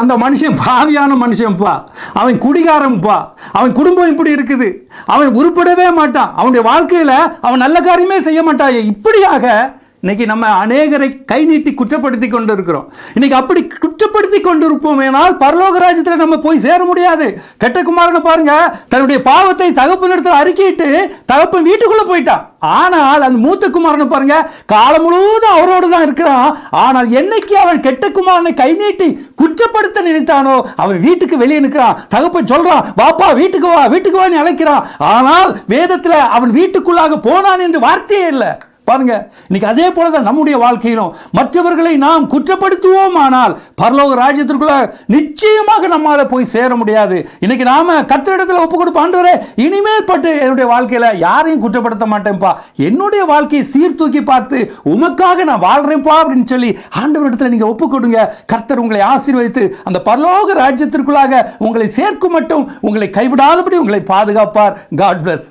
அந்த மனுஷன் பாவியான மனுஷன்ப்பா, அவன் குடிகாரன்ப்பா, அவன் குடும்பம் இப்படி இருக்குது, அவன் உருப்படவே மாட்டான், அவனுடைய வாழ்க்கையில அவன் நல்ல காரியமே செய்ய மாட்டான். இப்படியாக இன்னைக்கு நம்ம அநேகரை கை நீட்டி குற்றப்படுத்தி கொண்டு இருக்கிறோம். இன்னைக்கு அப்படி குற்றப்படுத்தி கொண்டு இருப்போம் ஏனால் பரலோக ராஜ்யத்தில் நம்ம போய் சேர முடியாது. கெட்ட குமாரனை பாருங்க, தன்னுடைய பாவத்தை தகப்பனிடத்தில் அறிக்கையிட்டு தகப்பன் வீட்டுக்குள்ள போயிட்டான். ஆனால் அந்த மூத்த குமாரனை பாருங்க, காலம் முழுவதும் அவரோடு தான் இருக்கிறான். ஆனால் என்னைக்கு அவன் கெட்ட குமாரனை கை நீட்டி குற்றப்படுத்த நினைத்தானோ அவன் வீட்டுக்கு வெளியே நிற்கிறான். தகப்பன் சொல்றான், வாப்பா வீட்டுக்கு வா, வீட்டுக்கு வா அழைக்கிறான். ஆனால் வேதத்தில் அவன் வீட்டுக்குள்ளாக போனான் என்று வார்த்தையே இல்லை. பாருங்க, இன்னைக்கு அதே போலதான் நம்முடைய வாழ்க்கையிலும் மற்றவர்களை நாம் குற்றப்படுத்துவோம், ஆனால் பரலோக ராஜ்யத்திற்குள்ள நிச்சயமாக நம்மால போய் சேர முடியாது. இன்னைக்கு நாம கர்த்தரிடத்தில் ஒப்பு கொடுப்போம், ஆண்டவரே இனிமேல் பட்டு என்னுடைய வாழ்க்கையில யாரையும் குற்றப்படுத்த மாட்டேன்ப்பா, என்னுடைய வாழ்க்கையை சீர்தூக்கி பார்த்து உமக்காக நான் வாழ்றேன்ப்பா அப்படின்னு சொல்லி ஆண்டவரிடத்தில் நீங்க ஒப்பு கொடுங்க. கர்த்தர் உங்களை ஆசீர்வதித்து அந்த பரலோக ராஜ்யத்திற்குள்ளாக உங்களை சேர்க்கும் மட்டும் உங்களை கைவிடாதபடி உங்களை பாதுகாப்பார். God plus.